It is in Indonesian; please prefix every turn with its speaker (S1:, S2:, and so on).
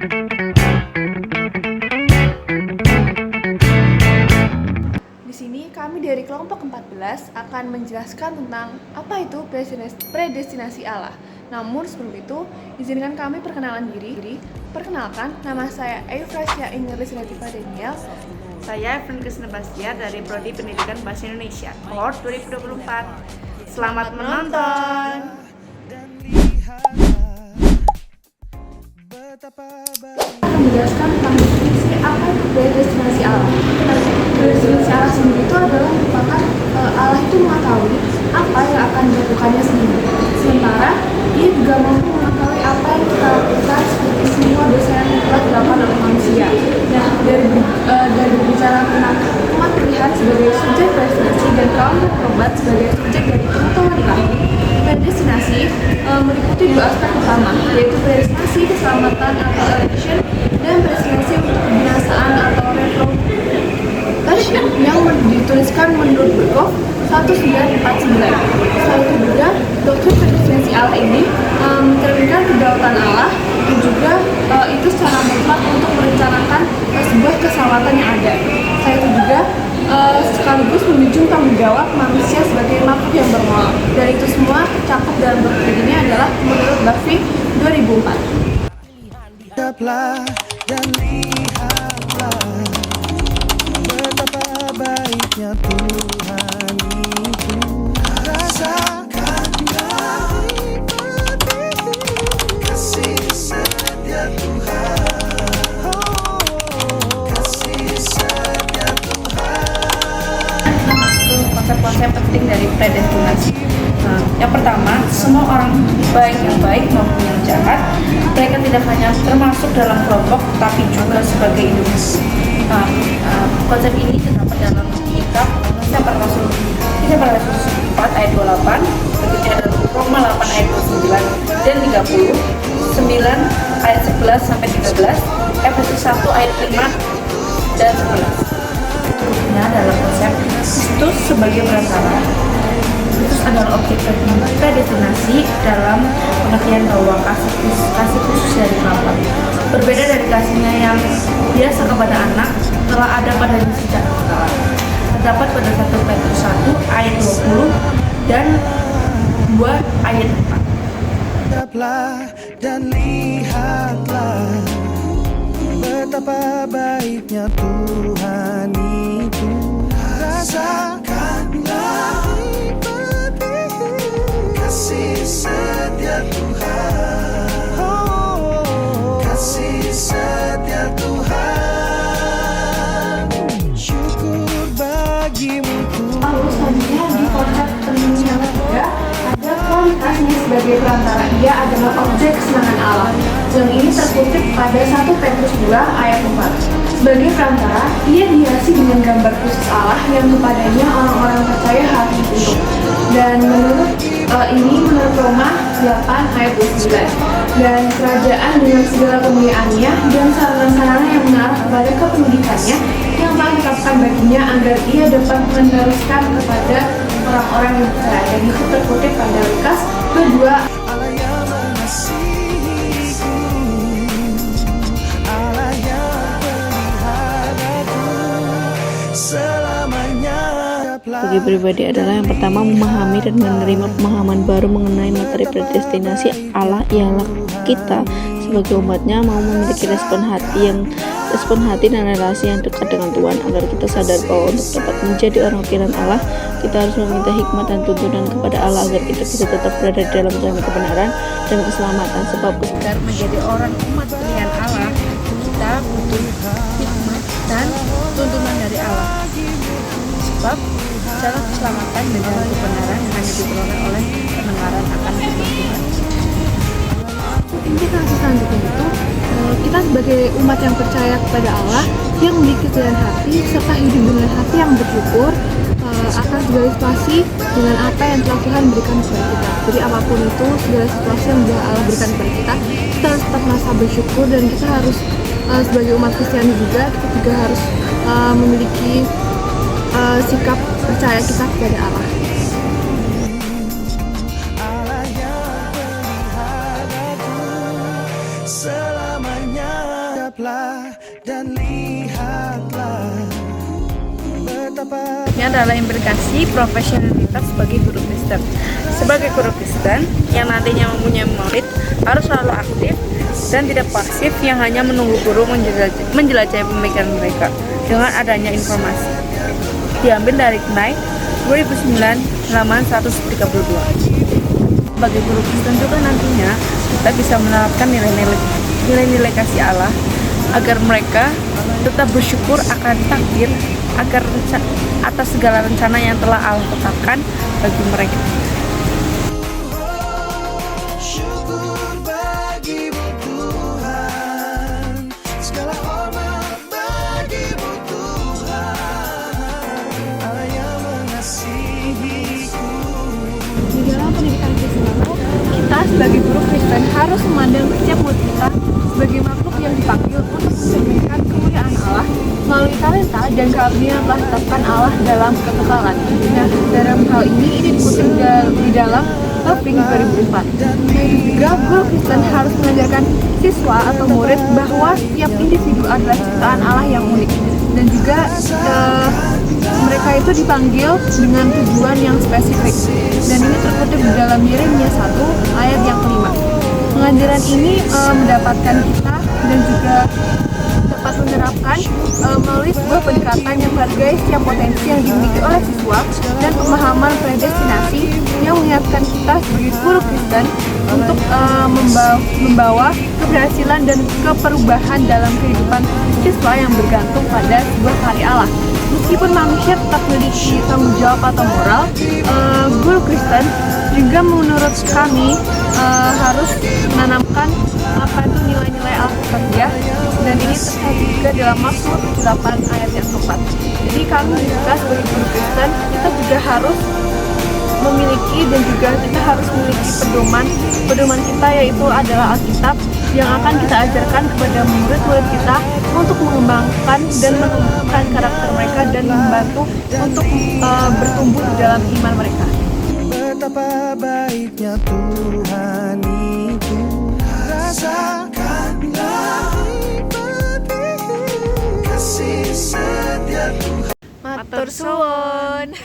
S1: Di sini kami dari kelompok 14 akan menjelaskan tentang apa itu predestinasi Allah. Namun sebelum itu, izinkan kami perkenalan diri. Perkenalkan, nama saya Eufrasia Ingrid Latifah Daniel.
S2: Saya Evan Krisna Bastian dari Prodi Pendidikan Bahasa Indonesia, Award 2024. Selamat menonton!
S1: Akan menjelaskan tentang definisi apa itu predestinasi Allah. Predestinasi Allah sendiri itu adalah merupakan Allah itu mengetahui apa yang akan dilakukannya sendiri. Sementara dia juga mampu mengetahui apa yang kita lakukan seperti semua dosa yang telah dilakukan oleh manusia. Nah, dari berbicara tentang umat pilihan sebagai subjek predestinasi dan kaum bertobat sebagai subjek dari pengetahuan ilahi, predestinasi meliputi dua aspek utama, yaitu predestinasi keselamatan atau election dan predestinasi untuk kebinasaan atau retrogression yang dituliskan menurut Berkhof 1949. Selain itu juga doktrin predestinasi Allah ini mencerminkan kedaulatan Allah dan juga itu secara mutlak untuk merencanakan sebuah keselamatan yang ada. Selain itu juga sekaligus menunjukkan tanggung jawab manusia sebagai makhluk yang bermoral. Dan itu semua tercakup dalam doktrin ini adalah menurut Barfi 2004.
S3: Lihatlah dan lihatlah betapa baiknya Tuhan itu. Rasakanlah kasih setia Tuhan. Kasih setia Tuhan.
S2: Konsep-konsep penting dari predestinasi. Yang pertama, semua orang baik yang baik maupun yang jahat, mereka tidak hanya termasuk dalam kelompok, tapi juga sebagai individu. Konsep ini terdapat dalam kitab Kisah Para Rasul 4 ayat 28, berikutnya adalah Roma 8 ayat 29 dan 30, 9 ayat 11 sampai 13, Efesus 1 ayat 5 dan 11. Nah, dalam konsep Kristus sebagai perantara, Kristus adalah objek predestinasi dalam pengertian bahwa kasih khusus dari Bapa. Berbeda dari kasihnya yang biasa kepada anak, telah ada padanya sejak kala. Terdapat pada 1 Petrus 1 ayat 20 dan 2 ayat 4.
S3: Lihatlah dan lihatlah betapa baiknya Tuhan itu. Rasakanlah kasih setia Tuhan. Kasih setia Tuhan. Syukur bagimu Tuhan.
S1: Lalu selanjutnya di konsep penting yang ketiga ada kualitasnya sebagai perantara. Ia adalah objek kesenangan Allah. Yang ini terkutip pada 1 Petrus 2 ayat 4. Sebagai perantara, ia dihiasi dengan gambar khusus Allah yang kepadanya orang-orang percaya harus tunduk. Dan menurut Roma 8 ayat 29. Dan kerajaan dengan segala kemuliaannya dan sarana-sarana yang mengarah kepada kepemilikannya yang telah ditetapkan baginya agar ia dapat meneruskan kepada orang-orang yang percaya. Dan itu terkutip pada Lukas 2
S3: Allah yang mengasihiku, Allah yang peliharaku selamanya.
S4: Bagi pribadi adalah yang pertama memahami dan menerima pemahaman baru mengenai materi predestinasi Allah, ialah kita sebagai umatnya mau memiliki respon hati dan relasi yang dekat dengan Tuhan. Agar kita sadar bahwa untuk dapat menjadi orang pilihan Allah, kita harus meminta hikmat dan tuntunan kepada Allah agar kita bisa tetap berada di dalam jalan kebenaran dan keselamatan. Sebab
S2: Agar menjadi orang umat pilihan Allah, kita butuh hikmat dan tuntunan dari Allah. Sebab jalan keselamatan dan jalan kebenaran hanya diperoleh oleh pendengaran akan firman Tuhan.
S1: Implikasi selanjutnya itu kita sebagai umat yang percaya kepada Allah yang memiliki pilihan hati serta hidup dengan hati yang bersyukur akan segala situasi dengan apa yang telah Tuhan berikan kepada kita. Jadi apapun itu, segala situasi yang telah Allah berikan kepada kita harus tetap merasa bersyukur. Dan kita harus sebagai umat Kristiani juga, kita juga harus memiliki sikap percaya kita kepada Allah.
S3: Allah yang peliharaku selamanya. Tetaplah dan lihatlah betapa
S2: Ini adalah implikasi profesionalitas sebagai guru Kristen. Sebagai guru Kristen yang nantinya mempunyai murid harus selalu aktif dan tidak pasif yang hanya menunggu guru menjelajahi pemikiran mereka dengan adanya informasi. Diambil dari KNAI 2009 halaman 132. Sebagai guru Kristen juga nantinya kita bisa menerapkan nilai-nilai kasih Allah agar mereka tetap bersyukur akan takdir agar atas segala rencana yang telah Allah tetapkan bagi mereka.
S3: syukur bagimu Tuhan, segala hormat bagimu Tuhan, Allah yang mengasihiku.
S1: Di dalam pendidikan Kristen, kita sebagai guru Kristen harus memandang setiap murid kita sebagai makhluk yang dipanggil untuk mencerminkan kemuliaan Allah melalui talenta dan karunia yang telah ditetapkan Allah dalam kekekalan. Nah, dalam hal ini dikutip di dalam Toping 2004. Juga guru Kristen harus mengajarkan siswa atau murid bahwa setiap individu adalah ciptaan Allah yang unik, dan juga mereka itu dipanggil dengan tujuan yang spesifik, dan ini terkutip di dalam Yeremia 1 ayat yang kelima. Pengajaran ini mendapatkan kita dan juga dapat menerapkan melalui sebuah pendekatan yang menghargai setiap potensi yang dimiliki oleh siswa dan pemahaman predestinasi yang mengingatkan kita sebagai guru Kristen untuk membawa keberhasilan dan keperubahan dalam kehidupan siswa yang bergantung pada sebuah karya Allah. Meskipun manusia tetap memiliki tanggung jawab atau moral, guru Kristen juga menurut kami harus menanamkan apa itu nilai-nilai Alkitab, dan ini terkait juga dalam Mazmur 8 ayat yang keempat. Jadi kami juga sebagai guru Kristen kita juga harus memiliki dan juga kita harus memiliki pedoman kita, yaitu adalah Alkitab yang akan kita ajarkan kepada murid-murid kita untuk mengembangkan dan menumbuhkan karakter mereka dan membantu untuk bertumbuh di dalam iman mereka.
S3: Betapa baiknya Tuhan itu, rasakanlah nikmati kasih setia Tuhan.
S1: Matur suwun.